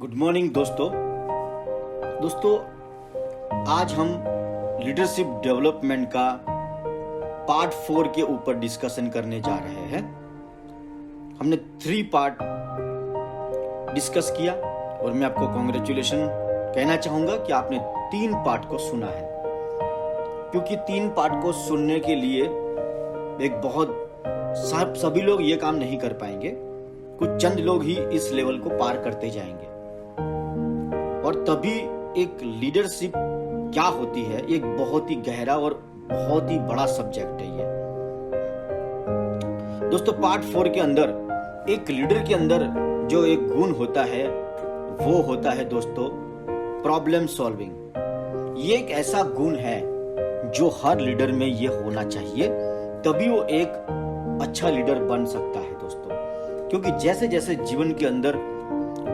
Good morning दोस्तों आज हम लीडरशिप डेवलपमेंट का पार्ट 4 के ऊपर डिस्कशन करने जा रहे हैं। हमने 3 पार्ट डिस्कस किया और मैं आपको कॉन्ग्रेचुलेशन कहना चाहूंगा कि आपने 3 पार्ट को सुना है, क्योंकि 3 पार्ट को सुनने के लिए सभी लोग ये काम नहीं कर पाएंगे। कुछ चंद लोग ही इस लेवल को पार करते जाएंगे और तभी एक लीडरशिप क्या होती है, एक बहुत ही गहरा और बहुत ही बड़ा सब्जेक्ट है ये। दोस्तों पार्ट 4 के अंदर एक लीडर के अंदर जो एक गुण होता है वो होता है दोस्तों प्रॉब्लम सॉल्विंग। ये एक ऐसा गुण है जो हर लीडर में ये होना चाहिए, तभी वो एक अच्छा लीडर बन सकता है दोस्तों। क्योंकि जैसे जैसे जीवन के अंदर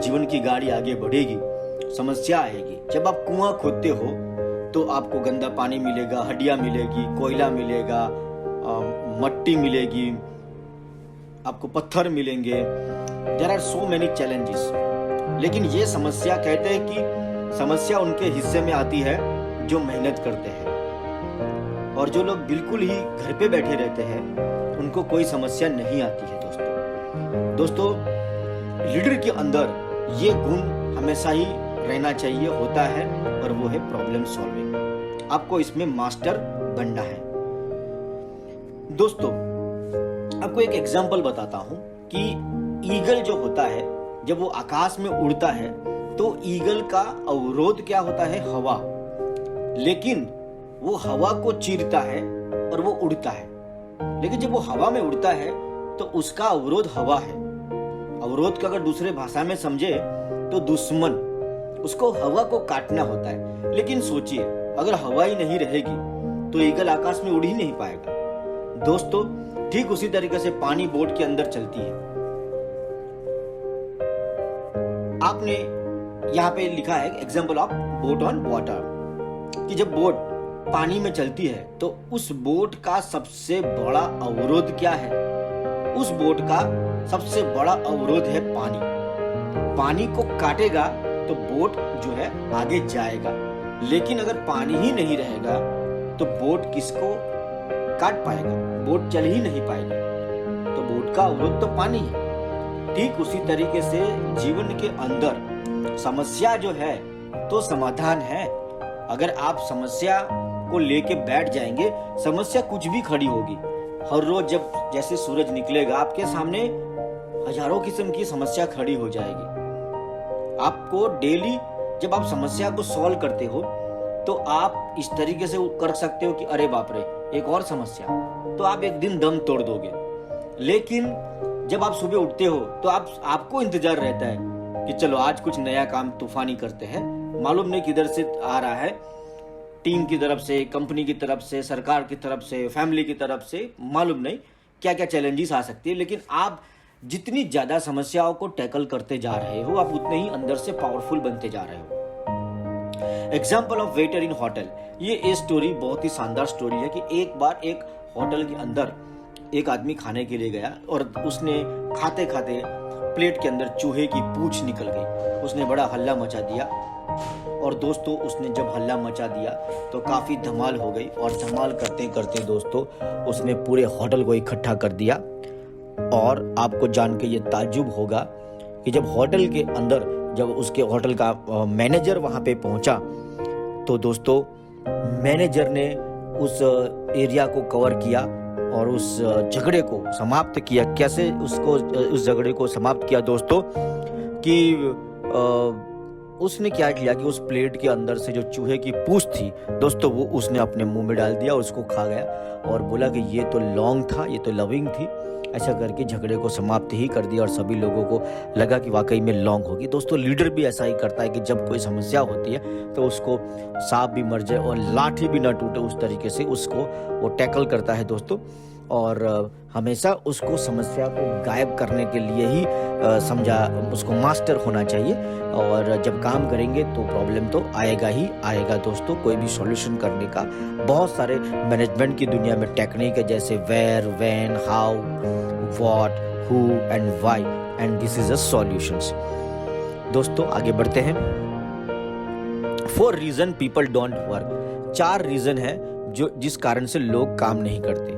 जीवन की गाड़ी आगे बढ़ेगी, समस्या आएगी। जब आप कुआं खोदते हो तो आपको गंदा पानी मिलेगा, हड्डियां मिलेगी, कोयला मिलेगा, मट्टी मिलेगी, आपको पत्थर मिलेंगे। There are so many challenges. लेकिन ये समस्या कहते हैं कि समस्या उनके हिस्से में आती है जो मेहनत करते हैं, और जो लोग बिल्कुल ही घर पे बैठे रहते हैं उनको कोई समस्या नहीं आती है दोस्तों लीडर के अंदर ये गुण हमेशा ही रहना चाहिए, होता है, और वो है प्रॉब्लम सॉल्विंग। आपको इसमें मास्टर बनना है दोस्तों। आपको एक एग्जांपल बताता हूं कि ईगल जो होता है, जब वो आकाश में उड़ता है तो ईगल का अवरोध क्या होता है? हवा। लेकिन वो हवा को चीरता है और वो उड़ता है। लेकिन जब वो हवा में उड़ता है तो उसका अवरोध हवा है। अवरोध का अगर दूसरे भाषा में समझे तो दुश्मन, उसको हवा को काटना होता है। लेकिन सोचिए, अगर हवा ही नहीं रहेगी तो ईगल आकाश में उड़ ही नहीं पाएगा दोस्तों। ठीक उसी तरीके से पानी बोट के अंदर चलती है। आपने यहाँ पे लिखा है example of boat on water, कि जब बोट पानी में चलती है तो उस बोट का सबसे बड़ा अवरोध क्या है? उस बोट का सबसे बड़ा अवरोध है पानी। पानी को काटेगा तो बोट जो है आगे जाएगा। लेकिन अगर पानी ही नहीं रहेगा तो बोट किसको काट पाएगा? बोट चल ही नहीं पाएगी। तो बोट का अवरोध तो पानी है। ठीक उसी तरीके से जीवन के अंदर समस्या जो है तो समाधान है। अगर आप समस्या को लेके बैठ जाएंगे, समस्या कुछ भी खड़ी होगी। हर रोज जब जैसे सूरज निकलेगा आपके सामने हजारों किस्म की समस्या खड़ी हो जाएगी। आपको डेली जब आप समस्या को सॉल्व करते हो तो आप इस तरीके से कर सकते हो कि अरे बाप रे, एक और समस्या, तो आप एक दिन दम तोड़ दोगे। लेकिन जब आप सुबह उठते हो तो आपको इंतजार रहता है कि चलो आज कुछ नया काम तूफानी करते हैं। मालूम नहीं किधर से आ रहा है, टीम की तरफ से, कंपनी की तरफ से, सरकार की तरफ से, फैमिली की तरफ से, मालूम नहीं क्या क्या चैलेंजेस आ सकती है। लेकिन आप जितनी ज्यादा समस्याओं को टैकल करते जा रहे हो, आप उतने ही अंदर से पावरफुल बनते जा रहे हो। Example of waiter in hotel, ये स्टोरी बहुत ही शानदार स्टोरी है कि एक बार एक होटल के अंदर एक आदमी खाने के लिए गया और उसने खाते खाते प्लेट के अंदर चूहे की पूंछ निकल गई। उसने बड़ा हल्ला मचा दिया और दोस्तों उसने जब हल्ला मचा दिया तो काफी धमाल हो गई, और धमाल करते करते दोस्तों उसने पूरे होटल को इकट्ठा कर दिया। और आपको जान के ये ताज्जुब होगा कि जब होटल के अंदर जब उसके होटल का मैनेजर वहां पे पहुंचा तो दोस्तों मैनेजर ने उस एरिया को कवर किया और उस झगड़े को समाप्त किया। कैसे उस झगड़े को समाप्त किया दोस्तों, कि उसने क्या किया कि उस प्लेट के अंदर से जो चूहे की पूंछ थी दोस्तों, वो उसने अपने मुंह में डाल दिया, उसको खा गया और बोला कि ये तो लॉन्ग था, ये तो लविंग थी। ऐसा करके झगड़े को समाप्त ही कर दिया और सभी लोगों को लगा कि वाकई में लॉन्ग होगी। दोस्तों लीडर भी ऐसा ही करता है कि जब कोई समस्या होती है तो उसको सांप भी मर जाए और लाठी भी ना टूटे, उस तरीके से उसको वो टैकल करता है दोस्तों। और हमेशा उसको समस्या को गायब करने के लिए ही समझा, उसको मास्टर होना चाहिए। और जब काम करेंगे तो प्रॉब्लम तो आएगा ही आएगा दोस्तों। कोई भी सॉल्यूशन करने का बहुत सारे मैनेजमेंट की दुनिया में टेक्निक है, जैसे where, when, how, what, who and why, and this is a solutions. दोस्तों आगे बढ़ते हैं। 4 reason people don't work. 4 reason है जो जिस कारण से लोग काम नहीं करते।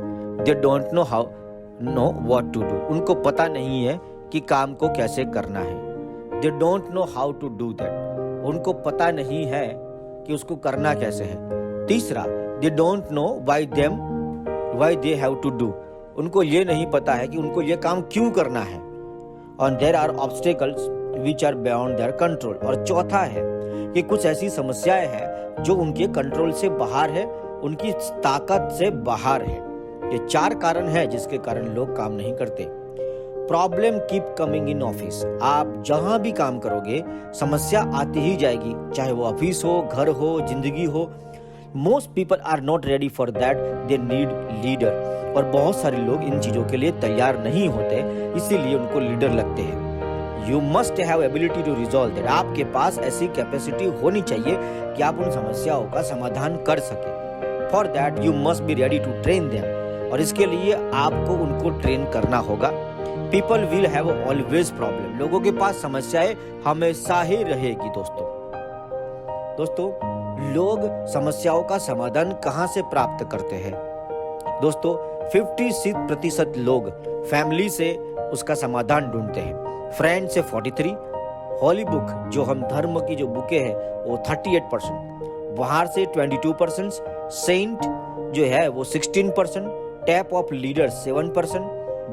They don't know what to do. उनको पता नहीं है कि काम को कैसे करना है। They don't know how to do that. उनको पता नहीं है कि उसको करना कैसे है। तीसरा, they don't know why they have to do. उनको ये नहीं पता है कि उनको ये काम क्यों करना है। और there are obstacles which are beyond their control. और चौथा है कि कुछ ऐसी समस्याएं हैं जो उनके कंट्रोल से बाहर है, उनकी ताकत से बाहर है। ये 4 कारण है जिसके कारण लोग काम नहीं करते। Problem keep coming in office. आप जहां भी काम करोगे समस्या आती ही जाएगी, चाहे वो ऑफिस हो, घर हो, जिंदगी हो। Most people are not ready for that, they need leader. और बहुत सारे लोग इन चीजों के लिए तैयार नहीं होते, इसीलिए उनको लीडर लगते हैं। You must have ability to resolve that. आपके पास ऐसी कैपेसिटी होनी चाहिए कि आप उन समस्याओं का समाधान कर सके। For that you must be ready to train them. और इसके लिए आपको उनको ट्रेन करना होगा। People will have always problem. लोगों के पास समस्याएं हमेशा ही रहेगी दोस्तों लोग समस्याओं का समाधान कहां से प्राप्त करते हैं? दोस्तों 56% लोग फैमिली से उसका समाधान ढूंढते हैं, फ्रेंड से 43, हॉली बुक जो हम धर्म की जो बुकें हैं वो 38%, बाहर से 22%, सेंट जो है वो 16%, tap of leader 7%,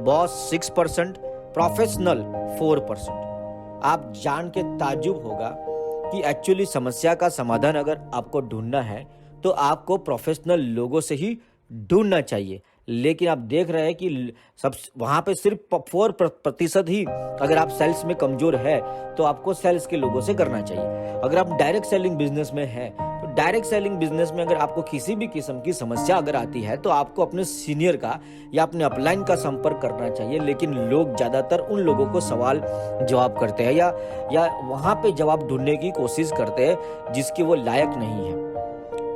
boss 6%, professional 4%। आप जान के ताज्जुब होगा कि एक्चुअली समस्या का समाधान अगर आपको ढूंढना है तो आपको प्रोफेशनल लोगों से ही ढूंढना चाहिए। लेकिन आप देख रहे हैं कि सब वहां पे सिर्फ 4% ही, अगर आप सेल्स में कमजोर है तो आपको सेल्स के लोगों से करना चाहिए। अगर आप डायरेक्ट सेलिंग बिजनेस में है तो डायरेक्ट सेलिंग बिजनेस में अगर आपको किसी भी किस्म की समस्या अगर आती है तो आपको अपने सीनियर का या अपने अपलाइन का संपर्क करना चाहिए। लेकिन लोग ज्यादातर उन लोगों को सवाल जवाब करते हैं या वहां पे जवाब ढूंढने की कोशिश करते हैं जिसके वो लायक नहीं है।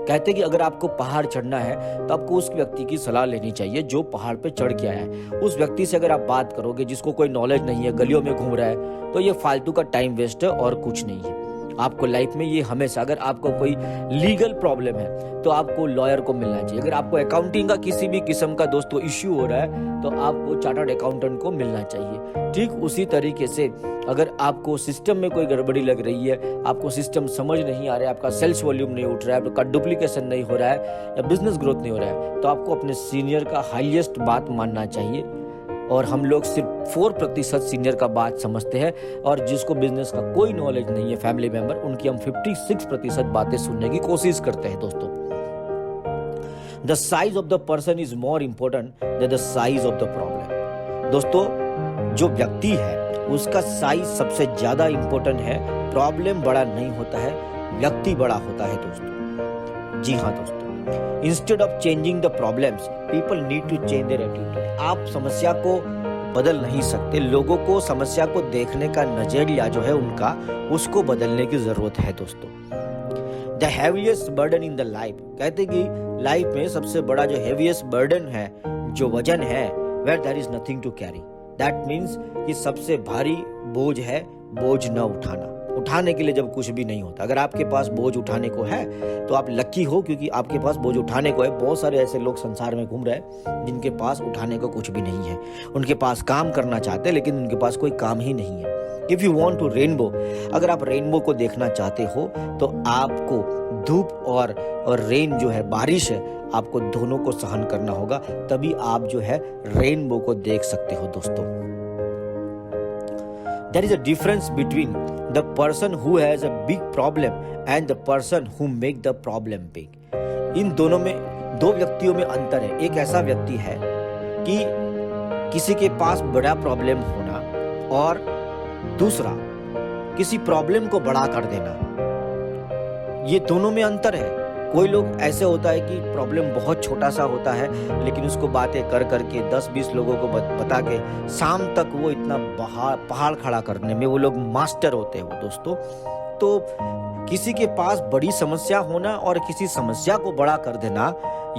कहते कि अगर आपको पहाड़ चढ़ना है तो आपको उस व्यक्ति की सलाह लेनी चाहिए जो पहाड़ पे चढ़ के आया है। उस व्यक्ति से अगर आप बात करोगे जिसको कोई नॉलेज नहीं है, गलियों में घूम रहा है, तो ये फालतू का टाइम वेस्ट है और कुछ नहीं है। आपको लाइफ में ये हमेशा, अगर आपको कोई लीगल प्रॉब्लम है तो आपको लॉयर को मिलना चाहिए। अगर आपको अकाउंटिंग का किसी भी किस्म का दोस्तों इश्यू हो रहा है तो आपको चार्टर्ड अकाउंटेंट को मिलना चाहिए। ठीक उसी तरीके से अगर आपको सिस्टम में कोई गड़बड़ी लग रही है, आपको सिस्टम समझ नहीं आ रहा है, आपका सेल्स वॉल्यूम नहीं उठ रहा है, आपका डुप्लीकेशन नहीं हो रहा है या बिजनेस ग्रोथ नहीं हो रहा है, तो आपको अपने सीनियर का हाईएस्ट बात मानना चाहिए। और हम लोग सिर्फ 4% सीनियर का बात समझते हैं और जिसको बिजनेस का कोई नॉलेज नहीं है, फैमिली मेंबर, उनकी हम 56% बातें सुनने की कोशिश करते हैं दोस्तों। The size of the person is more important than the size of the problem. दोस्तों जो व्यक्ति है उसका साइज सबसे ज्यादा इंपॉर्टेंट है। प्रॉब्लम बड़ा नहीं होता है, व्यक्ति बड़ा होता है दोस्तों। जी हाँ दोस्तों, instead of changing the problems people need to change their attitude. आप समस्या को बदल नहीं सकते, लोगों को समस्या को देखने का नजरिया जो है उनका, उसको बदलने की जरूरत है दोस्तों। The heaviest burden in the life, कहते कि लाइफ में सबसे बड़ा जो हैवीएस्ट बर्डन है, जो वजन है, where there is nothing to carry. That means कि सबसे भारी बोझ है बोझ न उठाना। उठाने के लिए जब कुछ भी नहीं होता। अगर आपके पास बोझ उठाने को है तो आप लकी हो, क्योंकि आपके पास बोझ उठाने को है। बहुत सारे ऐसे लोग संसार में घूम रहे हैं जिनके पास उठाने को कुछ भी नहीं है। उनके पास काम करना चाहते हैं लेकिन उनके पास कोई काम ही नहीं है। If you want to rainbow, अगर आप रेनबो को देखना चाहते हो तो आपको धूप और रेन जो है, बारिश है, आपको दोनों को सहन करना होगा, तभी आप जो है रेनबो को देख सकते हो दोस्तों। There is a difference between the person who has a big problem and the person who make the problem big. इन दोनों में, दो व्यक्तियों में अंतर है। एक ऐसा व्यक्ति है कि किसी के पास बड़ा प्रॉब्लम होना और दूसरा किसी प्रॉब्लम को बड़ा कर देना, ये दोनों में अंतर है। कोई लोग ऐसे होता है कि प्रॉब्लम बहुत छोटा सा होता है लेकिन उसको बातें कर करके 10-20 लोगों को बता के शाम तक वो इतना पहाड़ खड़ा करने में वो लोग मास्टर होते हैं वो दोस्तों। तो किसी के पास बड़ी समस्या होना और किसी समस्या को बड़ा कर देना,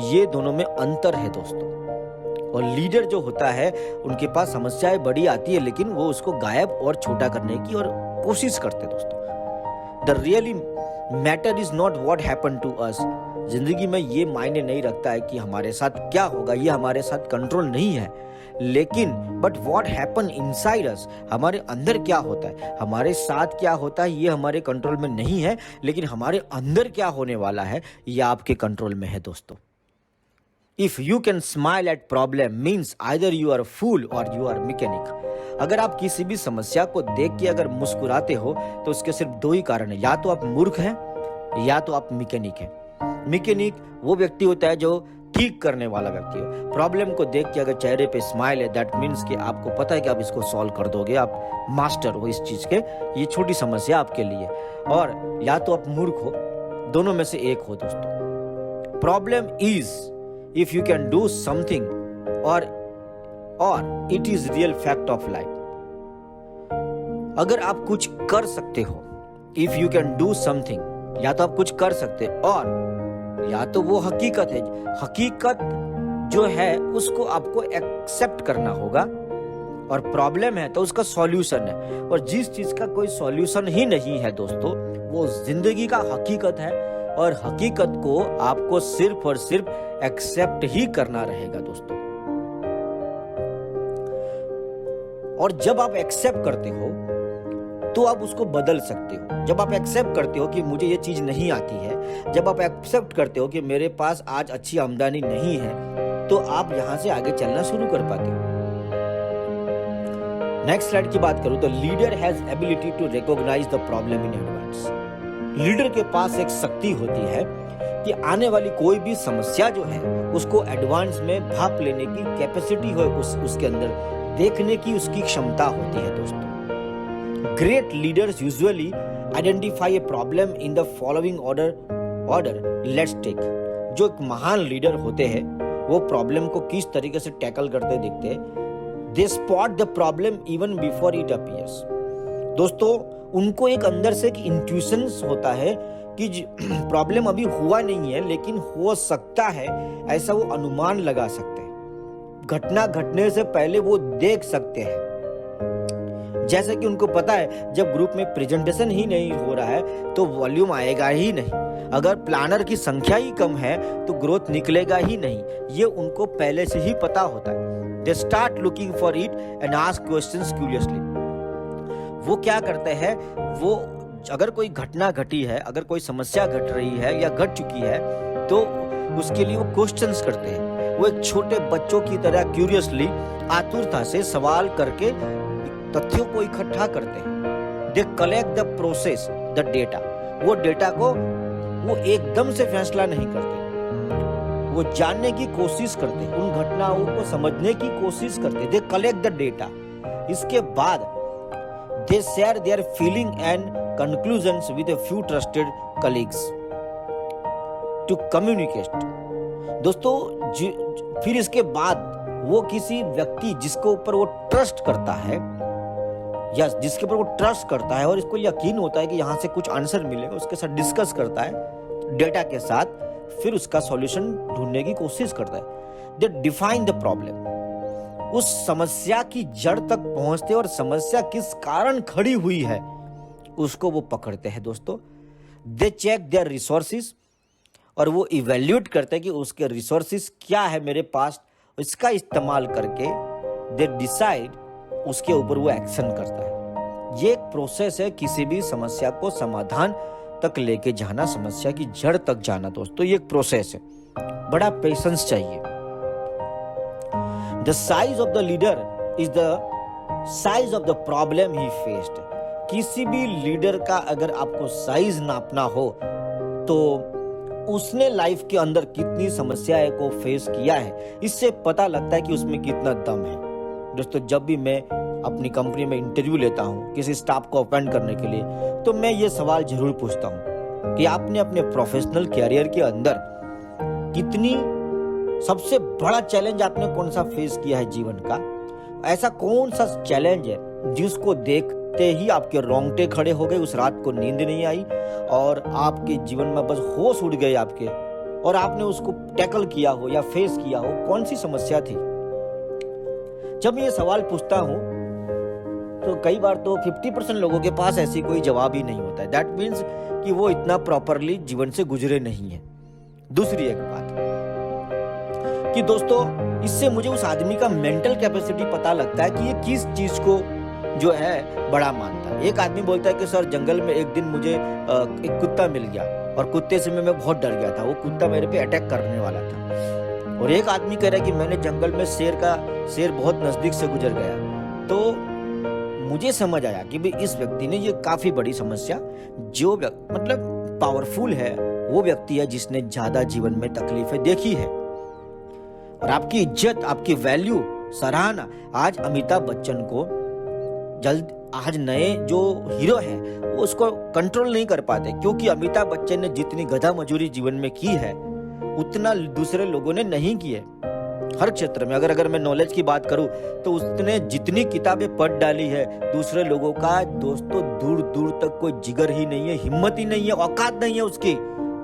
ये दोनों में अंतर है दोस्तों। और लीडर जो होता है उनके पास समस्याएं बड़ी आती है लेकिन वो उसको गायब और छोटा करने की और कोशिश करते हैं दोस्तों। The really matter is not what happen to us. जिंदगी में ये मायने नहीं रखता है कि हमारे साथ क्या होगा, ये हमारे साथ कंट्रोल नहीं है, लेकिन but what happen inside us, हमारे अंदर क्या होता है, हमारे साथ क्या होता है ये हमारे कंट्रोल में नहीं है, लेकिन हमारे अंदर क्या होने वाला है ये आपके कंट्रोल में है दोस्तों। If you can smile at problem means either you are a fool or you are mechanic। अगर आप किसी भी समस्या को देख के अगर मुस्कुराते हो तो उसके सिर्फ दो ही कारण है, या तो आप मूर्ख हैं या तो आप मैकेनिक हैं। मैकेनिक वो व्यक्ति होता है जो ठीक करने वाला व्यक्ति है। प्रॉब्लम को देख के अगर चेहरे पे स्माइल है दैट मीन्स कि आपको पता है कि आप इसको सॉल्व कर दोगे, आप मास्टर हो इस चीज के, ये छोटी समस्या आपके लिए। और या तो आप मूर्ख हो, दोनों में से एक हो दोस्तों। Problem is if you can do something or it is real fact of life। अगर आप कुछ कर सकते हो, if you can do something, या तो आप कुछ कर सकते और या तो वो हकीकत है। हकीकत जो है उसको आपको एक्सेप्ट करना होगा और प्रॉब्लम है तो उसका सॉल्यूशन है। और जिस चीज का कोई सॉल्यूशन ही नहीं है दोस्तों वो जिंदगी का हकीकत है, और हकीकत को आपको सिर्फ और सिर्फ एक्सेप्ट ही करना रहेगा दोस्तों। और जब आप एक्सेप्ट करते हो तो आप उसको बदल सकते हो। जब आप एक्सेप्ट करते हो कि मुझे ये चीज नहीं आती है, जब आप एक्सेप्ट करते हो कि मेरे पास आज अच्छी आमदनी नहीं है, तो आप यहां से आगे चलना शुरू कर पाते हो। नेक्स्ट स्लाइड की बात करूं तो leader has ability to recognise the problem in advance. Leader के पास एक शक्ति होती है कि आने वाली कोई भी समस्या जो है उसको एडवांस में भाप लेने की कैपेसिटी हो, उसके अंदर देखने की उसकी क्षमता होती है दोस्तों। Great leaders usually identify a problem in the following order let's take. जो एक महान लीडर होते हैं वो प्रॉब्लम को किस तरीके से टैकल करते दिखते हैं। They spot the problem even before it appears. दोस्तों उनको एक अंदर से एक इंट्यूशन होता है कि प्रॉब्लम अभी हुआ नहीं है लेकिन हो सकता है, ऐसा वो अनुमान लगा सकते हैं। घटना घटने से पहले वो देख सकते हैं। जैसे कि उनको पता है जब ग्रुप में प्रेजेंटेशन ही नहीं हो रहा है तो वॉल्यूम आएगा ही नहीं, अगर प्लानर की संख्या ही कम है तो ग्रोथ निकलेगा ही नहीं, ये उनको पहले से ही पता होता है। They start looking for it and ask questions curiously. वो क्या करते हैं, वो अगर कोई घटना घटी है, अगर कोई समस्या घट रही है या घट चुकी है तो उसके लिए वो क्वेश्चंस करते हैं। वो एक छोटे बच्चों की तरह क्यूरियसली आतुरता से सवाल करके तथ्यों को इकट्ठा करते हैं। They collect the process the data. वो डेटा को वो एकदम से फैसला नहीं करते, वो जानने की कोशिश करते, उन घटनाओं को समझने की कोशिश करते। They collect the data. इसके बाद they share their feeling and conclusions with a few trusted colleagues to communicate। दोस्तों फिर इसके बाद वो किसी व्यक्ति जिसको ऊपर वो ट्रस्ट करता है या जिसके ऊपर वो ट्रस्ट करता है और इसको यकीन होता है कि यहाँ से कुछ आंसर मिलेगा, उसके साथ डिस्कस करता है डेटा के साथ, फिर उसका सॉल्यूशन ढूंढने की कोशिश करता है। दे डिफाइन द प्रॉब्लम। उस समस्या की जड़ तक पहुंचते और समस्या किस कारण खड़ी हुई है उसको वो पकड़ते हैं दोस्तों। दे चेक देयर रिसोर्सेज और वो इवेल्यूएट करते हैं कि उसके रिसोर्सेज क्या है मेरे पास, इसका इस्तेमाल करके दे डिसाइड, उसके ऊपर वो एक्शन करता है। ये एक प्रोसेस है किसी भी समस्या को समाधान तक लेके जाना, समस्या की जड़ तक जाना दोस्तों, ये एक प्रोसेस है, बड़ा पेशेंस चाहिए। The size of the leader is the size of the problem he faced। किसी भी लीडर का अगर आपको साइज नापना हो तो उसने लाइफ के अंदर कितनी समस्याएं को फेस किया है, इससे पता लगता है कि उसमें कितना दम है। दोस्तों जब भी मैं अपनी कंपनी में इंटरव्यू लेता हूँ किसी स्टाफ को अपॉइंट करने के लिए, तो मैं ये सवाल जरूर पूछता हूँ कि आपने अपने प्रोफेशनल कैरियर के अंदर कितनी सबसे बड़ा चैलेंज आपने कौन सा फेस किया है जीवन का, ऐसा कौन सा चैलेंज है जिसको देखते ही आपके रोंगटे खड़े हो गए, उस रात को नींद नहीं आई और आपके जीवन में बस होश उड़ गए आपके, और आपने उसको टैकल किया हो या फेस किया हो, कौन सी समस्या थी। जब मैं ये सवाल पूछता हूँ तो कई बार तो 50% लोगों के पास ऐसी कोई जवाब ही नहीं होता है। दैट मीन्स कि वो इतना प्रॉपरली जीवन से गुजरे नहीं है। दूसरी एक बात कि दोस्तों, इससे मुझे उस आदमी का मेंटल कैपेसिटी पता लगता है कि ये किस चीज को जो है बड़ा मानता है। एक आदमी बोलता है कि सर जंगल में एक दिन मुझे एक कुत्ता मिल गया और कुत्ते से मैं बहुत डर गया था, वो कुत्ता मेरे पे अटैक करने वाला था। और एक आदमी कह रहा है कि मैंने जंगल में शेर बहुत नजदीक से गुजर गया। तो मुझे समझ आया कि भाई इस व्यक्ति ने ये काफी बड़ी समस्या, जो मतलब पावरफुल है वो व्यक्ति है जिसने ज्यादा जीवन में तकलीफें देखी है। और आपकी इज्जत, आपकी वैल्यू, सराहना, आज अमिताभ बच्चन को आज नए जो हीरो है वो उसको कंट्रोल नहीं कर पाते, क्योंकि अमिताभ बच्चन ने जितनी गधा मजूरी जीवन में की है उतना दूसरे लोगों ने नहीं की है। हर क्षेत्र में अगर मैं नॉलेज की बात करूं तो उसने जितनी किताबें पढ़ डाली है, दूसरे लोगों का दोस्तों दूर दूर तक कोई जिगर ही नहीं है, हिम्मत ही नहीं है, औकात नहीं है उसकी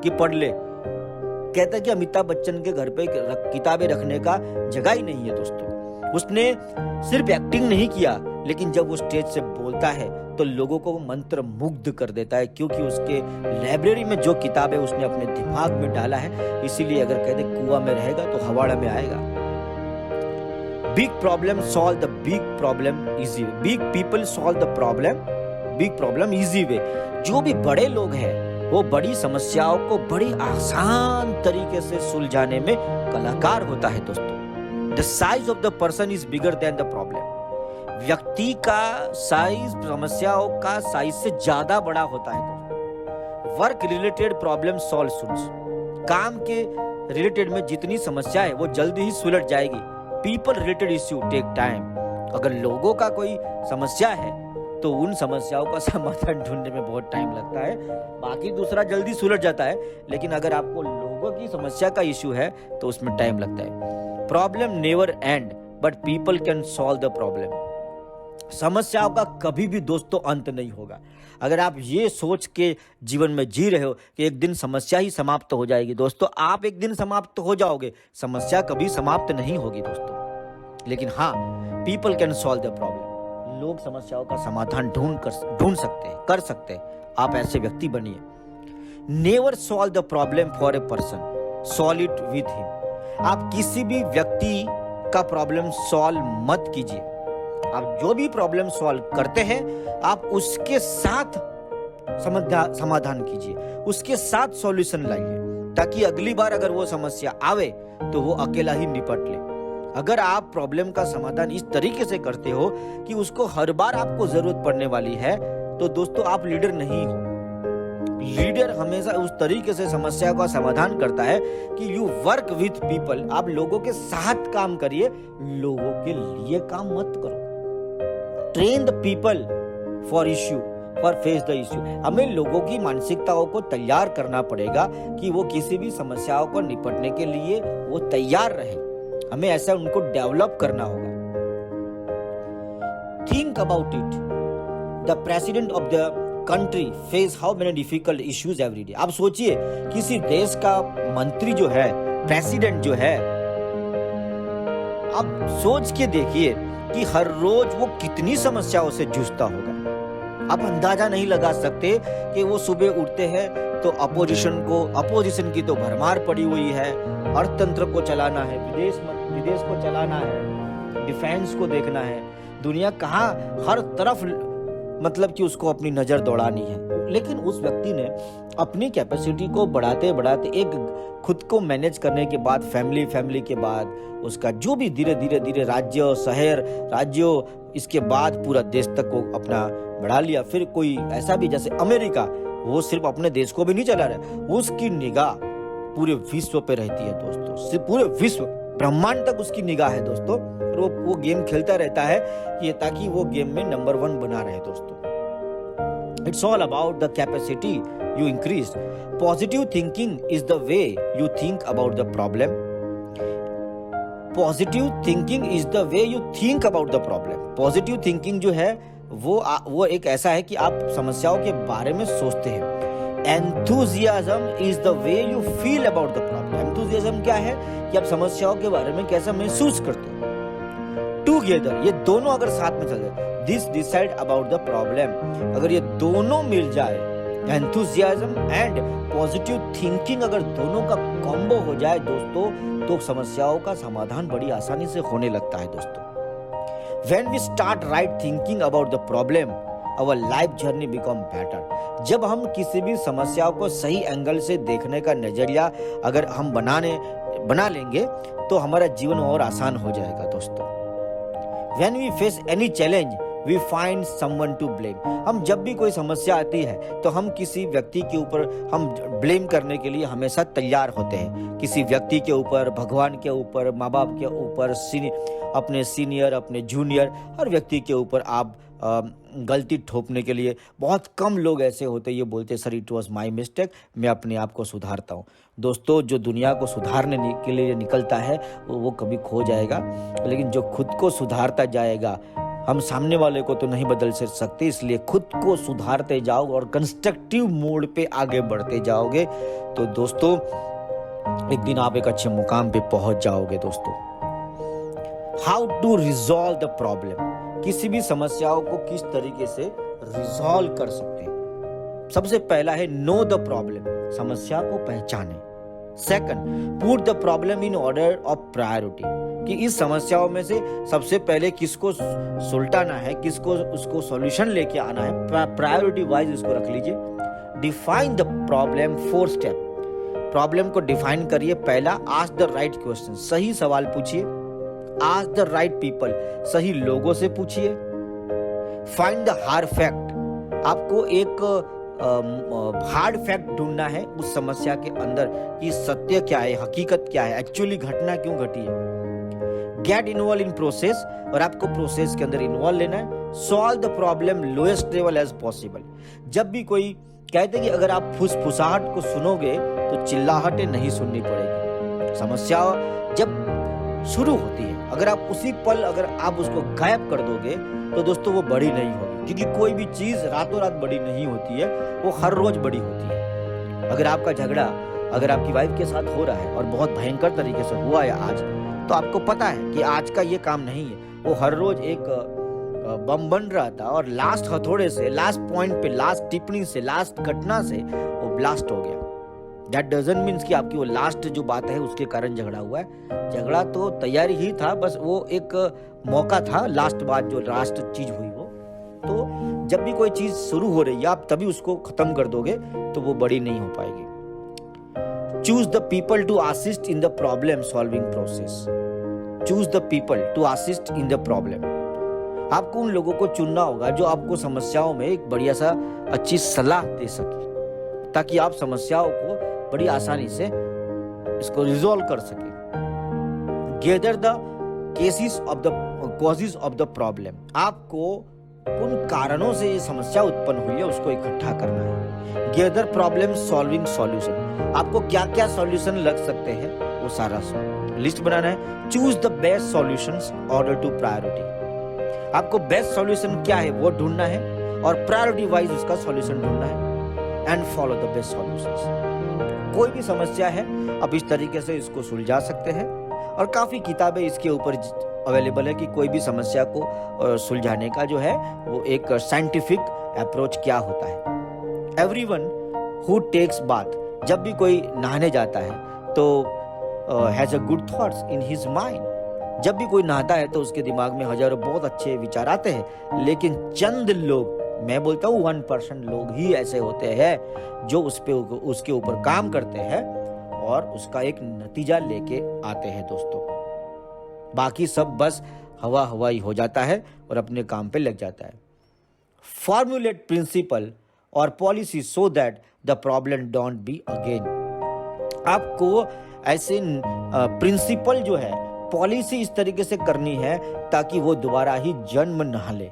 कि पढ़ ले। कहता है कि अमिताभ बच्चन के घर पे किताबें रखने का जगह ही नहीं है दोस्तों। उसने सिर्फ एक्टिंग नहीं किया, लेकिन जब वो स्टेज से बोलता है तो लोगों को मंत्र मुग्ध कर देता है, क्योंकि उसके लाइब्रेरी में जो किताबें उसने अपने दिमाग में डाला है। इसीलिए अगर कहते कुआं में रहेगा तो हवाड़ा में आएगा। Big problem solve the big problem easy way, big people solve the problem big problem easy way. जो भी बड़े लोग हैं वो बड़ी समस्याओं को बड़ी आसान तरीके से सुलझाने में कलाकार होता है दोस्तों। The size of the person is bigger than the problem. व्यक्ति का साइज समस्याओं का साइज से ज्यादा बड़ा होता है दोस्तों। वर्क रिलेटेड प्रॉब्लम सॉल्यूशंस, काम के रिलेटेड में जितनी समस्या है वो जल्दी ही सुलझ जाएगी। People related issue take time. अगर लोगों का कोई समस्या है तो उन समस्याओं का समाधान ढूंढने में बहुत टाइम लगता है, बाकी दूसरा जल्दी सुलझ जाता है। लेकिन अगर आपको लोगों की समस्या का इश्यू है तो उसमें टाइम लगता है। Problem never and but people can solve the problem. समस्याओं का कभी भी दोस्तों अंत नहीं होगा। अगर आप ये सोच के जीवन में जी रहे हो कि एक दिन समस्या ही समाप्त हो जाएगी, दोस्तों आप एक दिन समाप्त हो जाओगे, समस्या कभी समाप्त नहीं होगी दोस्तों। लेकिन हाँ, people can solve the problem. लोग समस्याओं का समाधान ढूंढ सकते हैं, कर सकते हैं। आप ऐसे व्यक्ति बनिए। Never solve the problem for a person, solve it with him. आप किसी भी व्यक्ति का प्रॉब्लम सॉल्व मत कीजिए। आप जो भी प्रॉब्लम सॉल्व करते हैं आप उसके साथ समाधान कीजिए, उसके साथ सॉल्यूशन लाइए, ताकि अगली बार अगर वो समस्या आवे तो वो अकेला ही निपट ले। अगर आप प्रॉब्लम का समाधान इस तरीके से करते हो कि उसको हर बार आपको जरूरत पड़ने वाली है, तो दोस्तों आप लीडर नहीं हो। लीडर हमेशा उस तरीके से समस्या का समाधान करता है कि यू वर्क विथ पीपल। आप लोगों के साथ काम करिए, लोगों के लिए काम मत करो। Train the people for issue for face the issue. हमें लोगों की मानसिकताओं को तैयार करना पड़ेगा कि वो किसी भी समस्याओं को निपटने के लिए वो तैयार रहे। हमें ऐसा उनको डेवलप करना होगा। Think about it. The president of the country face how many difficult issues every day. आप सोचिए, किसी देश का मंत्री जो है, प्रेसिडेंट जो है, आप सोच के देखिए कि हर रोज वो कितनी समस्याओं से जूझता होगा। आप अंदाजा नहीं लगा सकते कि वो सुबह उठते हैं तो अपोजिशन की तो भरमार पड़ी हुई है, अर्थतंत्र को चलाना है, विदेश को चलाना है, डिफेंस को देखना है, दुनिया कहाँ हर तरफ मतलब कि उसको अपनी नजर दौड़ानी है। लेकिन उस व्यक्ति ने अपनी कैपेसिटी को बढ़ाते बढ़ाते एक खुद को मैनेज करने के बाद फैमिली के बाद उसका जो भी धीरे धीरे राज्य, शहर, राज्यों, इसके बाद पूरा देश तक को अपना बढ़ा लिया। फिर कोई ऐसा भी जैसे अमेरिका, वो सिर्फ अपने देश को भी नहीं चला रहा, उसकी निगाह पूरे विश्व पे रहती है दोस्तों। सिर्फ पूरे विश्व, ब्रह्मांड तक उसकी निगाह है दोस्तों। और वो गेम खेलता रहता है कि ताकि वो गेम में नंबर 1 बना रहे दोस्तों। It's all about the capacity you increase. Positive thinking is the way you think about the problem. Positive thinking is the way you think about the problem. Positive thinking जो है वो एक ऐसा है कि आप समस्याओं के बारे में सोचते हैं। Enthusiasm is the way you feel about the problem. Enthusiasm क्या है कि आप समस्याओं के बारे में कैसा महसूस करते हैं। To टूगेदर, ये दोनों अगर साथ में चले, this decide about the problem, अगर ये दोनों मिल जाए, एंथुसियाज्म एंड पॉजिटिव थिंकिंग अगर दोनों का कॉम्बो हो जाए दोस्तों, तो समस्याओं का समाधान बड़ी आसानी से होने लगता है दोस्तों। When we start right thinking about the problem, our life journey become better. जब हम किसी भी समस्याओं को सही एंगल से देखने का नजरिया अगर हम बना लेंगे तो हमारा जीवन और आसान हो जाएगा दोस्तों। When we face any challenge, we find someone to blame. हम जब भी कोई समस्या आती है तो हम किसी व्यक्ति के ऊपर हम ब्लेम करने के लिए हमेशा तैयार होते हैं। किसी व्यक्ति के ऊपर, भगवान के ऊपर, माँ बाप के ऊपर, अपने सीनियर, अपने जूनियर, हर व्यक्ति के ऊपर आप गलती ठोपने के लिए बहुत कम लोग ऐसे होते ये बोलते sir it was my mistake, मैं अपने आप को सुधारता हूँ। दोस्तों, जो दुनिया को सुधारने के लिए निकलता है वो कभी खो जाएगा, लेकिन जो खुद को सुधारता जाएगा, हम सामने वाले को तो नहीं बदल सकते, इसलिए खुद को सुधारते जाओ और कंस्ट्रक्टिव मोड पे आगे बढ़ते जाओगे तो दोस्तों एक दिन आप एक अच्छे मुकाम पे पहुंच जाओगे दोस्तों। How to resolve the problem, किसी भी समस्याओं को किस तरीके से रिजॉल्व कर सकते हैं। सबसे पहला है नो द प्रॉब्लम, समस्या को पहचाने। Second, put the problem in order of priority, कि इस समस्याओं में से सबसे पहले किसको सुलटाना है, किसको उसको सॉल्यूशन लेके आना है, प्रायोरिटी वाइज इसको रख लीजिए। Define the problem, 4 step, problem को डिफाइन करिए। पहला, आस्क द राइट क्वेश्चन, सही सवाल पूछिए। आस्क द राइट पीपल, सही लोगों से पूछिए। फाइंड द हार्ड फैक्ट, आपको एक हार्ड फैक्ट ढूंढना है उस समस्या के अंदर कि सत्य क्या है, हकीकत क्या है, एक्चुअली घटना क्यों घटी है। गेट इन्वॉल्व इन प्रोसेस, और आपको प्रोसेस के अंदर इन्वॉल्व लेना है। Solve the problem lowest level as possible, जब भी कोई कहते कि अगर आप फुसफुसाहट को सुनोगे तो चिल्लाहटें नहीं सुननी पड़ेगी। समस्या जब शुरू होती है, अगर आप उसी पल अगर आप उसको गायब कर दोगे तो दोस्तों वो बड़ी नहीं होगी, क्योंकि कोई भी चीज रातों रात बड़ी नहीं होती है, वो हर रोज बड़ी होती है। अगर आपका झगड़ा अगर आपकी वाइफ के साथ हो रहा है और बहुत भयंकर तरीके से हुआ है आज, तो आपको पता है कि आज का ये काम नहीं है, वो हर रोज एक बम बन रहा था और लास्ट हथौड़े से, लास्ट पॉइंट पे, लास्ट टिप्पणी से, लास्ट घटना से वो ब्लास्ट हो गया। दैट डजंट मीन्स कि आपकी वो लास्ट जो बात है उसके कारण झगड़ा हुआ है। झगड़ा तो तैयारी ही था, बस वो एक मौका था, लास्ट बात जो लास्ट चीज हुई वो। तो जब भी कोई चीज शुरू हो रही है आप तभी उसको खत्म कर दोगे तो वो बड़ी नहीं हो पाएगी। Choose the people to assist in the problem solving process. Choose the people to assist in the problem, आपको उन लोगों को चुनना होगा जो आपको समस्याओं में एक बढ़िया सा अच्छी सलाह दे सके, ताकि आप समस्याओं को बड़ी आसानी से इसको रिजॉल्व कर सके। Gather the cases of the causes of the problem, आपको उन कारणों से ये समस्या उत्पन्न हुई है उसको इकट्ठा करना है। गैदर प्रॉब्लम सॉल्विंग सॉल्यूशन, आपको क्या क्या सॉल्यूशन लग सकते हैं वो सारा लिस्ट बनाना है। Choose the best solutions order to priority, आपको बेस्ट सॉल्यूशन क्या है वो ढूंढना है और प्रायोरिटी वाइज उसका सॉल्यूशन ढूंढना है। And follow the best solutions. कोई भी समस्या है आप इस तरीके से इसको सुलझा सकते हैं और काफी किताबें इसके ऊपर अवेलेबल है कि कोई भी समस्या को सुलझाने का जो है वो एक साइंटिफिक अप्रोच क्या होता है। एवरीवन हु टेक्स बाथ, जब भी कोई नहाने जाता है तो has a good thoughts in his mind. जब भी कोई नहाता है तो उसके दिमाग में हजारों बहुत अच्छे विचार आते हैं, लेकिन चंद लोग, मैं बोलता हूँ 1% लोग ही ऐसे होते हैं जो उसके ऊपर काम करते हैं और उसका एक नतीजा लेके आते हैं दोस्तों। बाकी सब बस हवा हवाई हो जाता है और अपने काम पे लग जाता है। फॉर्मुलेट प्रिंसिपल और policy so that the problem don't be again. आपको ऐसे प्रिंसिपल जो है, पॉलिसी इस तरीके से करनी है ताकि वो दोबारा ही जन्म न ले।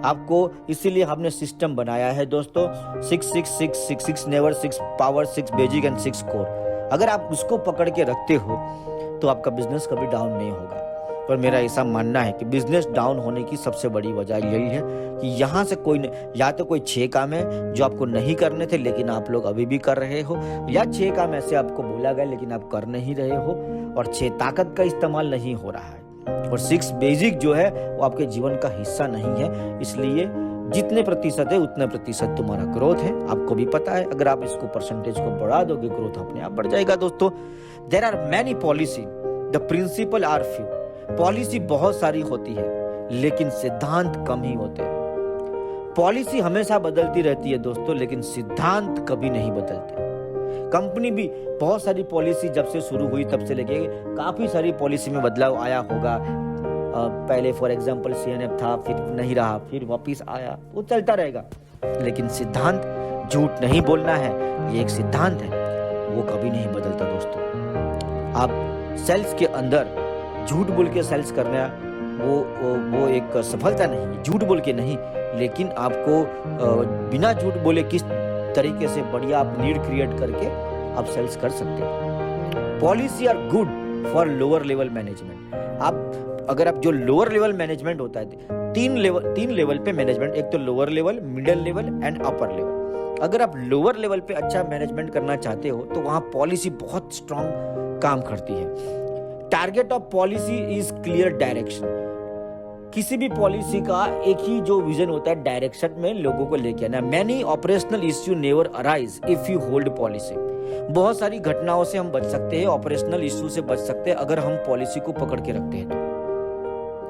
आपको इसीलिए हमने सिस्टम बनाया है दोस्तों, 66666 never, 6 power, 6 basic and 6 core. अगर आप उसको पकड़ के रखते हो तो आपका बिजनेस कभी डाउन नहीं होगा। और मेरा ऐसा मानना है कि बिजनेस डाउन होने की सबसे बड़ी वजह यही है कि यहाँ से या तो कोई 6 काम है जो आपको नहीं करने थे लेकिन आप लोग अभी भी कर रहे हो, या 6 काम ऐसे आपको बोला गया लेकिन आप कर नहीं रहे हो, और 6 ताकत का इस्तेमाल नहीं हो रहा है। और 6 बेसिक जो है वो आपके जीवन का हिस्सा नहीं है। इसलिए जितने प्रतिशत है उतने प्रतिशत तुम्हारा ग्रोथ है। आपको भी पता है, अगर आप इसको परसेंटेज को बढ़ा दोगे ग्रोथ अपने आप बढ़ जाएगा। दोस्तों, there are many policy, the principle are few. Policy बहुत सारी होती है लेकिन सिद्धांत कम ही होते हैं। पॉलिसी हमेशा बदलती रहती है दोस्तों, लेकिन सिद्धांत कभी नहीं बदलते। कंपनी भी बहुत सारी पॉलिसी जब से शुरू हुई तब से लेके काफी सारी पॉलिसी में बदलाव आया होगा। पहले फॉर एग्जांपल सीएनएफ था, फिर नहीं रहा, फिर वापस आया, वो चलता रहेगा। लेकिन सिद्धांत, झूठ नहीं बोलना है, ये एक सिद्धांत है, वो कभी नहीं बदलता दोस्तों। आप सेल्स के अंदर झूठ बोल के सेल्स करना वो एक सफलता नहीं है, झूठ बोल के नहीं, लेकिन आपको बिना झूठ बोले किस तरीके से बढ़िया आप नीड क्रिएट करके आप सेल्स कर सकते हैं। Policy are good for lower level management. अगर आप जो लोअर लेवल मैनेजमेंट होता है, तीन लेवल पे मैनेजमेंट, एक तो lower level, middle level and upper level. अगर आप लोअर लेवल पे अच्छा मैनेजमेंट करना चाहते हो तो वहां पॉलिसी बहुत स्ट्रांग काम करती है। Target of policy is clear direction. किसी भी पॉलिसी का एक ही जो विजन होता है, डायरेक्शन में लोगों को लेके आना। Many operational issue never arise if you hold policy. बहुत सारी घटनाओं से हम बच सकते हैं, ऑपरेशनल इश्यू से बच सकते हैं अगर हम पॉलिसी को पकड़ के रखते हैं तो,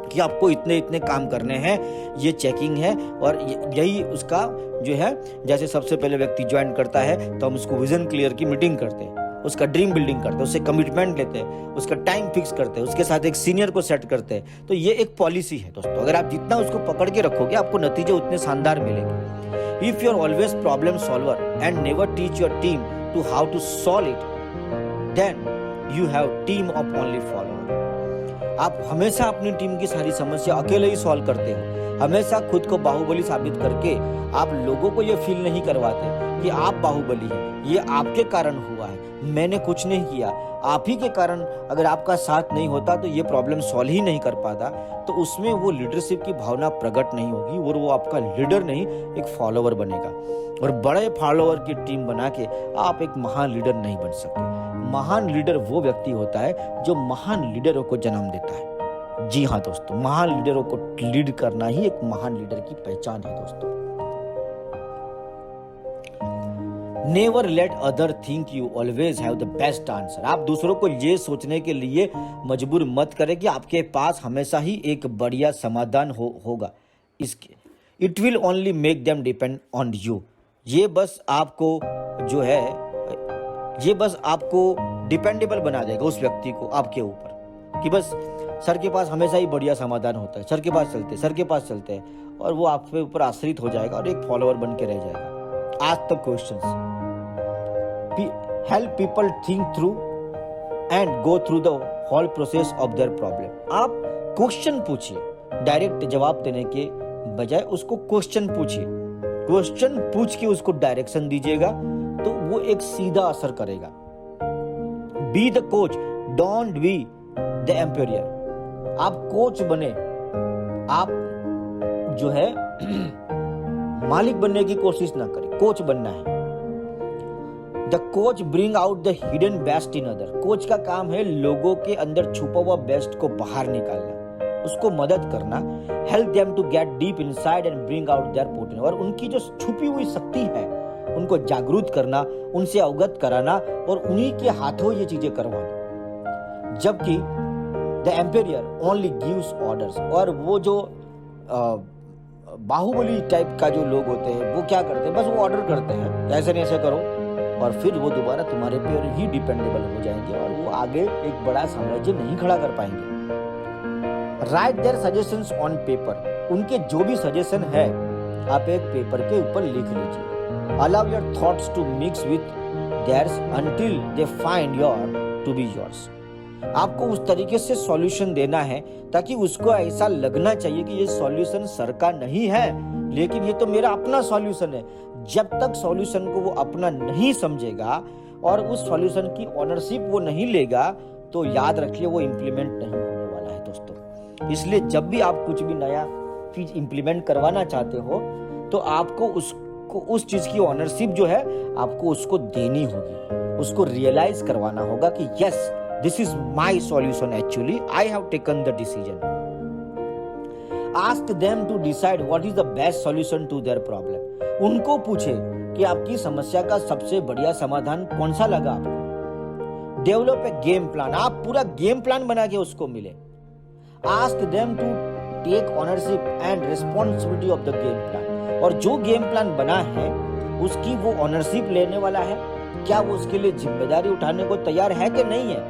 कि आपको इतने इतने काम करने हैं, ये चेकिंग है और यही उसका जो है। जैसे सबसे पहले व्यक्ति ज्वाइन करता है तो हम उसको विजन क्लियर की मीटिंग करते हैं, उसका ड्रीम बिल्डिंग करते हैं, उससे कमिटमेंट लेते हैं, उसका टाइम फिक्स करते हैं, उसके साथ एक सीनियर को सेट करते हैं। तो ये एक पॉलिसी है दोस्तों। अगर आप जितना उसको पकड़ के रखोगे आपको नतीजे उतने शानदार मिलेंगे। If you are always problem solver and never teach your team to how to solve it, then you have team of only follower. आप हमेशा अपनी टीम की सारी समस्या अकेले ही सॉल्व करते हो, हमेशा खुद को बाहुबली साबित करके आप लोगों को ये फील नहीं करवाते कि आप बाहुबली हैं, ये आपके कारण हुआ है, मैंने कुछ नहीं किया, आप ही के कारण। अगर आपका साथ नहीं होता तो ये प्रॉब्लम सॉल्व ही नहीं कर पाता, तो उसमें वो लीडरशिप की भावना प्रकट नहीं होगी और वो आपका लीडर नहीं एक फॉलोअर बनेगा। और बड़े फॉलोअर की टीम बना के आप एक महान लीडर नहीं बन सकते। महान लीडर वो व्यक्ति होता है जो महान लीडरों को जन्म देता है। जी हाँ दोस्तों, महान लीडरों को लीड करना ही एक महान लीडर की पहचान है दोस्तों। Never let other think you always have the best answer. आप दूसरों को ये सोचने के लिए मजबूर मत करें कि आपके पास हमेशा ही एक बढ़िया समाधान होगा। इसके it will only make them depend on you. ये बस आपको डिपेंडेबल बना देगा उस व्यक्ति को आपके ऊपर, कि बस सर के पास हमेशा ही बढ़िया समाधान होता है, सर के पास चलते हैं और वो आपके ऊपर आश्रित हो जाएगा और एक फॉलोअर बन के रह जाएगा। Ask the questions, help people think through and go through the whole process of their problem. आप क्वेश्चन पूछिए, डायरेक्ट जवाब देने के बजाय उसको क्वेश्चन पूछिए। क्वेश्चन पूछ के उसको डायरेक्शन दीजिएगा तो वो एक सीधा असर करेगा। Be the coach, don't be the umpire. आप कोच बने, आप जो है मालिक बनने की कोशिश ना करें, कोच बनना है। The coach bring out the hidden best in other. Coach का काम है लोगों के अंदर छुपा हुआ बेस्ट को बाहर निकालना, उसको मदद करना। Help them to get deep inside and bring out their potential. और उनकी जो छुपी हुई शक्ति है उनको जागरूक करना, उनसे अवगत कराना और उन्हीं के हाथों ये चीजें करवाना। जबकि the umpire only gives orders. और वो जो बाहुबली टाइप का जो लोग होते हैं वो क्या करते हैं, बस वो ऑर्डर करते हैं ऐसे नहीं ऐसे करो, और फिर वो दोबारा तुम्हारे पे ही डिपेंडेबल हो जाएंगे और वो आगे एक बड़ा साम्राज्य नहीं खड़ा कर पाएंगे। Write their suggestions on paper. उनके जो भी सजेशन है आप एक पेपर के ऊपर लिख लीजिए। Allow your thoughts to mix with theirs until they find to be yours. आपको उस तरीके से सॉल्यूशन देना है ताकि उसको ऐसा लगना चाहिए कि ये सॉल्यूशन सर का नहीं है, लेकिन ये तो मेरा अपना सॉल्यूशन है। जब तक सॉल्यूशन को वो अपना नहीं समझेगा और उस सॉल्यूशन की ओनरशिप वो नहीं लेगा तो याद रखिए वो इम्प्लीमेंट नहीं होने वाला है दोस्तों। इसलिए जब भी आप कुछ भी नया चीज इम्प्लीमेंट करवाना चाहते हो तो आपको उस चीज की ओनरशिप जो है आपको उसको देनी होगी, उसको रियलाइज करवाना होगा कि yes this is my solution actually. I have taken the decision. Ask them to decide what is the best solution to their problem. उनको पूछे कि आपकी समस्या का सबसे बढ़िया समाधान कौन सा लगा आपको. Develop a game plan. आप पूरा गेम प्लान बना के उसको मिले. Ask them to take ownership and responsibility of the game plan. और जो गेम प्लान बना है उसकी वो ऑनरशिप लेने वाला है. क्या वो उसके लिए जिम्मेदारी उठाने को तैयार है कि नहीं है.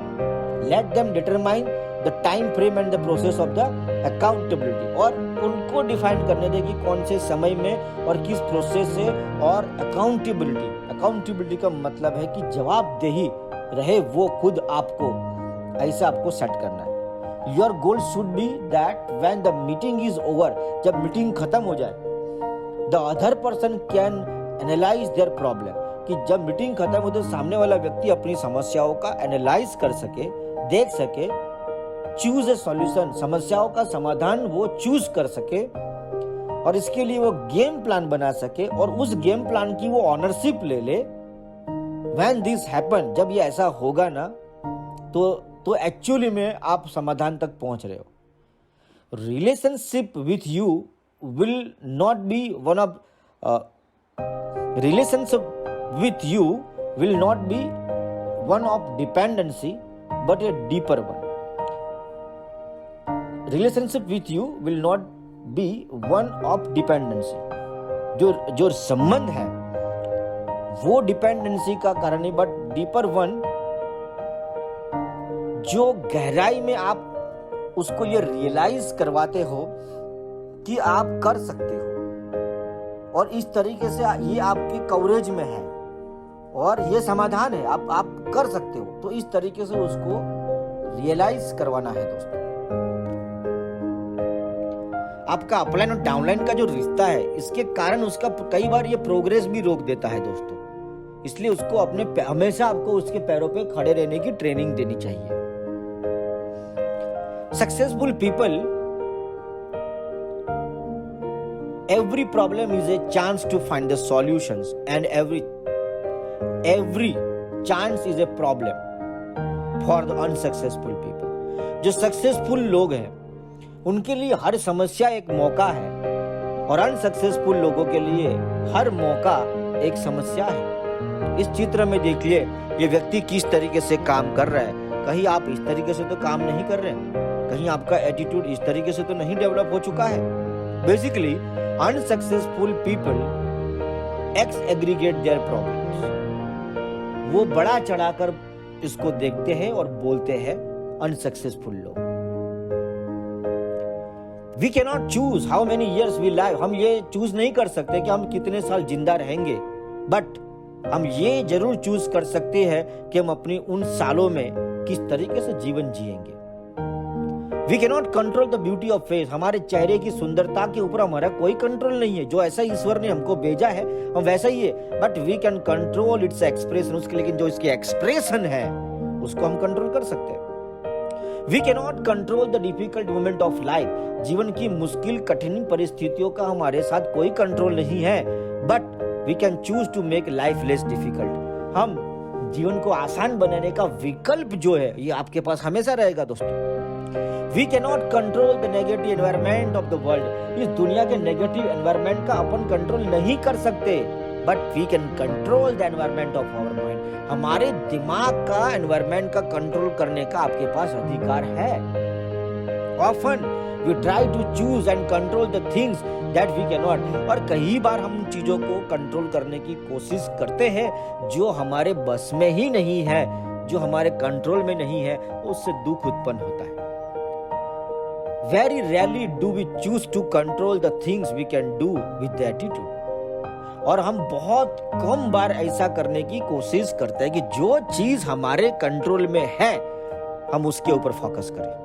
Let them determine the time frame and the process of the accountability. और उनको डिफाइन करने दे कि कौन से समय में और किस प्रोसेस से. और अकाउंटेबिलिटी का मतलब है कि जवाबदेही रहे वो खुद आपको, ऐसा आपको सेट करना है. Your goal should be that when the meeting is over, जब मीटिंग खत्म हो जाए, the other person can analyze their problem. कि जब मीटिंग खत्म हो तो सामने वाला व्यक्ति अपनी समस्याओं का एनालाइज कर सके, देख सके, चूज ए सॉल्यूशन, समस्याओं का समाधान वो चूज कर सके, और इसके लिए वो गेम प्लान बना सके और उस गेम प्लान की वो ऑनरशिप ले ले. When this happen, जब ये ऐसा होगा ना, तो एक्चुअली में आप समाधान तक पहुंच रहे हो. Relationship with you will not be one of relationship with you will not be one of dependency but a deeper one. Relationship with you will not be one of dependency. जो संबंध है वो डिपेंडेंसी का कारण नहीं, but deeper one, जो गहराई में आप उसको ये रियलाइज करवाते हो कि आप कर सकते हो और इस तरीके से ये आपके कवरेज में है और ये समाधान है, आप कर सकते हो. तो इस तरीके से उसको रियलाइज करवाना है दोस्तों. आपका अपलाइन और डाउनलाइन का जो रिश्ता है, इसके कारण उसका कई बार ये प्रोग्रेस भी रोक देता है दोस्तों. इसलिए उसको हमेशा आपको उसके पैरों पे खड़े रहने की ट्रेनिंग देनी चाहिए. Successful people, every problem is a chance to find the solutions and every chance is a problem for the unsuccessful people. जो सक्सेसफुल लोग हैं उनके लिए हर समस्या एक मौका है और अनसक्सेसफुल लोगों के लिए हर मौका एक समस्या है. इस चित्र में देखिए ये व्यक्ति किस तरीके से काम कर रहा है. कहीं आप इस तरीके से तो काम नहीं कर रहे हैं, कहीं आपका एटीट्यूड इस तरीके से तो नहीं डेवलप हो चुका है. Basically unsuccessful people aggregate their problems. वो बड़ा चढ़ाकर इसको देखते हैं और बोलते हैं अनसक्सेसफुल लोग. We cannot choose how many years we live. हम ये चूज नहीं कर सकते कि हम कितने साल जिंदा रहेंगे, बट हम ये जरूर चूज कर सकते हैं कि हम अपनी उन सालों में किस तरीके से जीवन जिएंगे. We cannot control the beauty of face. हमारे चेहरे की सुंदरता के ऊपर हमारा कोई कंट्रोल नहीं है. जो ऐसा ईश्वर ने हमको भेजा है हम वैसा ही है, but we can control its expression. उसके लेकिन जो इसके एक्सप्रेशन है उसको हम कंट्रोल कर सकते हैं. We cannot control the difficult moment of life. जीवन की मुश्किल कठिन परिस्थितियों का हमारे साथ कोई कंट्रोल नहीं है, but we can choose to make life less difficult. हम जीवन को आसान बनाने का विकल्प जो है ये आपके पास हमेशा रहेगा दोस्तों. We cannot control the negative environment of the world. इस दुनिया के नेगेटिव एनवायरनमेंट का अपन कंट्रोल नहीं कर सकते, but we can control the environment of our mind. हमारे दिमाग का एनवायरनमेंट का कंट्रोल करने का आपके पास अधिकार है. Often we try to choose and control the things that we cannot. और कई बार हम उन चीजों को कंट्रोल करने की कोशिश करते हैं जो हमारे बस में ही नहीं है, जो हमारे कंट्रोल में नहीं है. उससे दुख उत्पन्न होता है. Very rarely do we choose to control the things we can do with the attitude. और हम बहुत कम बार ऐसा करने की कोशिश करते हैं कि जो चीज हमारे कंट्रोल में है हम उसके ऊपर फोकस करें.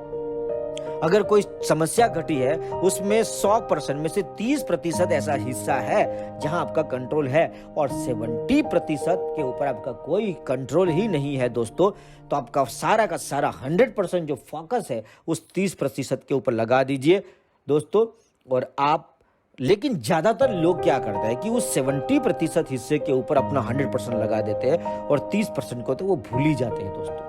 अगर कोई समस्या घटी है उसमें 100% में से 30% ऐसा हिस्सा है जहां आपका कंट्रोल है और 70% के ऊपर आपका कोई कंट्रोल ही नहीं है दोस्तों. तो आपका सारा का सारा 100% जो फोकस है उस 30% के ऊपर लगा दीजिए दोस्तों. और आप, लेकिन ज्यादातर लोग क्या करते हैं कि उस 70% हिस्से के ऊपर अपना 100% लगा देते हैं और 30% को तो वो भूल ही जाते हैं दोस्तों.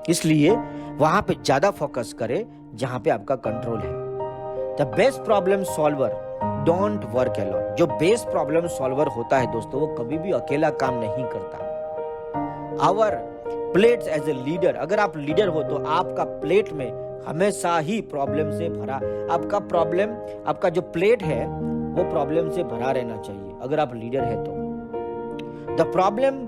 इसलिए वहां पे ज्यादा फोकस करें जहां पे आपका कंट्रोल है। The best problem solver don't work alone. जो बेस्ट प्रॉब्लम सॉल्वर होता है दोस्तों, वो कभी भी अकेला काम नहीं करता। Our plates as a leader, अगर आप लीडर हो तो आपका प्लेट में हमेशा ही प्रॉब्लम से भरा, आपका जो प्लेट है वो प्रॉब्लम से भरा रहना चाहिए अगर आप लीडर है तो। द प्रॉब्लम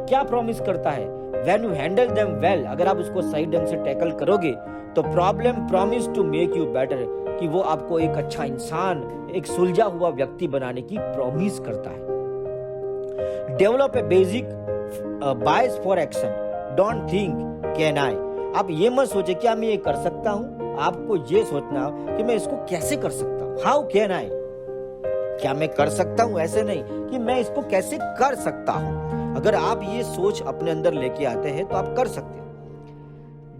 क्या प्रॉमिस करता है? When you handle them well, अगर आप उसको सही ढंग से टैकल करोगे तो problem promise to make you better, कि वो आपको एक अच्छा इंसान, एक सुलझा हुआ व्यक्ति बनाने की प्रॉमिस करता है। Develop a basic bias for action, don't think can I. आप ये मत सोचे क्या मैं ये कर सकता हूं, आपको ये सोचना कि मैं इसको कैसे कर सकता हूं। हाउ कैन आई, क्या मैं कर सकता हूं, ऐसे नहीं कि मैं इसको कैसे कर सकता हूं। अगर आप ये सोच अपने अंदर लेके आते हैं तो आप कर सकते हो।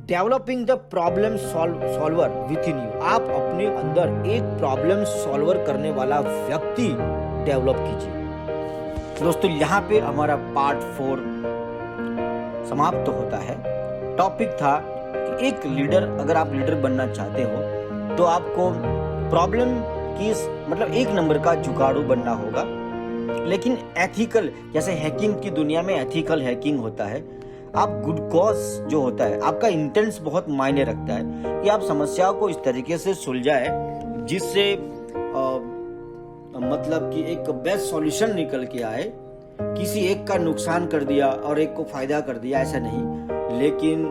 Developing the problem solver with in you, आप अपने अंदर एक प्रॉब्लम सॉल्वर करने वाला व्यक्ति डेवलप कीजिए। दोस्तों यहाँ पे हमारा पार्ट 4 समाप्त होता है। टॉपिक था कि एक लीडर, अगर आप लीडर बनना चाहते हो तो आपको प्रॉब्लम की मतलब एक नंबर का जुगाड़ू बनना होगा, लेकिन एथिकल, जैसे हैकिंग की दुनिया में एथिकल हैकिंग होता है। आप गुड कॉज जो होता है, आपका इंटेंस बहुत मायने रखता है कि आप समस्याओं को इस तरीके से सुलझाए जिससे मतलब कि एक बेस्ट सॉल्यूशन निकल के आए। किसी एक का नुकसान कर दिया और एक को फायदा कर दिया, ऐसा नहीं, लेकिन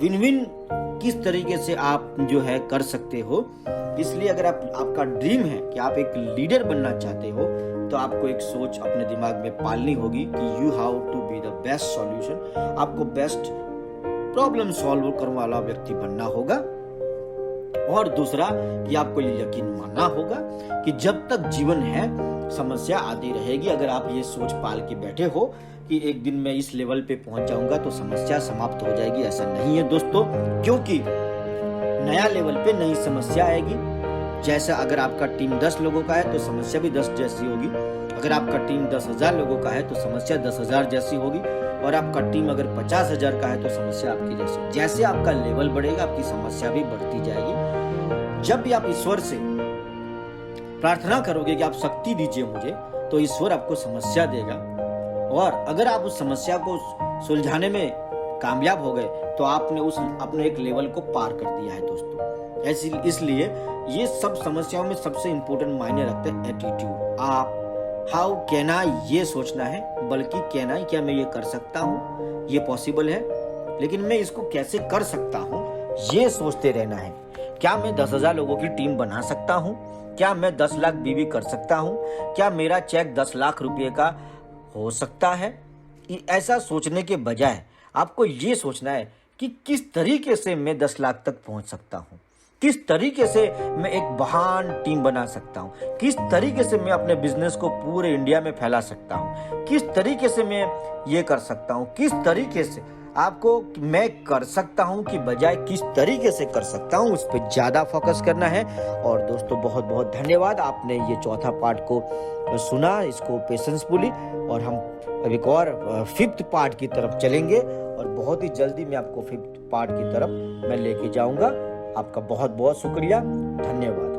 विन विन किस तरीके से आप जो है कर सकते हो। इसलिए अगर आपका ड्रीम है कि आप एक लीडर बनना चाहते हो तो आपको एक सोच अपने दिमाग में पालनी होगी कि you have to be the best solution. आपको बेस्ट प्रॉब्लम सॉल्व करने वाला व्यक्ति बनना होगा। और दूसरा कि आपको ये यकीन मानना होगा कि जब तक जीवन है समस्या आती रहेगी। अगर आप ये सोच पाल के बैठे हो कि एक दिन मैं इस लेवल पे पहुंच जाऊंगा तो समस्या समाप्त हो जाएगी, ऐसा नहीं है दोस्तों, क्योंकि नया लेवल पे नई समस्या आएगी। जैसा अगर आपका टीम 10 लोगों का है तो समस्या भी 10 जैसी होगी। अगर आपका टीम 10,000 लोगों का है तो समस्या 10,000 जैसी होगी। और आपका टीम अगर 50,000 का है तो समस्या आपकी जैसी। जैसे आपका लेवल बढ़ेगा आपकी समस्या भी बढ़ती जाएगी। जब भी आप ईश्वर से प्रार्थना करोगे कि आप शक्ति दीजिए मुझे, तो ईश्वर आपको समस्या देगा। और अगर आप उस समस्या को सुलझाने में कामयाब हो गए तो आपने अपने एक लेवल को पार कर दिया है दोस्तों। इसलिए ये सब समस्याओं में सबसे इंपॉर्टेंट मायने रखते हैं एटीट्यूड। आप हाउ कैन आई ये सोचना है, बल्कि कैन आई, क्या मैं ये कर सकता हूँ, ये पॉसिबल है, लेकिन मैं इसको कैसे कर सकता हूँ, ये सोचते रहना है। क्या मैं 10,000 लोगों की टीम बना सकता हूँ? क्या मैं 10 लाख बीवी कर सकता हूँ? क्या मेरा चेक 10 लाख रुपए का हो सकता है? ऐसा सोचने के बजाय आपको ये सोचना है कि किस तरीके से मैं 10 लाख तक पहुंच सकता हूं, किस तरीके से मैं एक महान टीम बना सकता हूं, किस तरीके से मैं अपने बिजनेस को पूरे इंडिया में फैला सकता हूं, किस तरीके से मैं ये कर सकता हूं, किस तरीके से आपको मैं कर सकता हूं की बजाय किस तरीके से कर सकता हूं, उस पर ज्यादा फोकस करना है। और दोस्तों बहुत बहुत धन्यवाद, आपने ये चौथा पार्ट को सुना, इसको पेशेंसफुली, और हम अब एक और 5th पार्ट की तरफ चलेंगे और बहुत ही जल्दी मैं आपको 5th पार्ट की तरफ मैं लेके जाऊंगा। आपका बहुत बहुत शुक्रिया, धन्यवाद।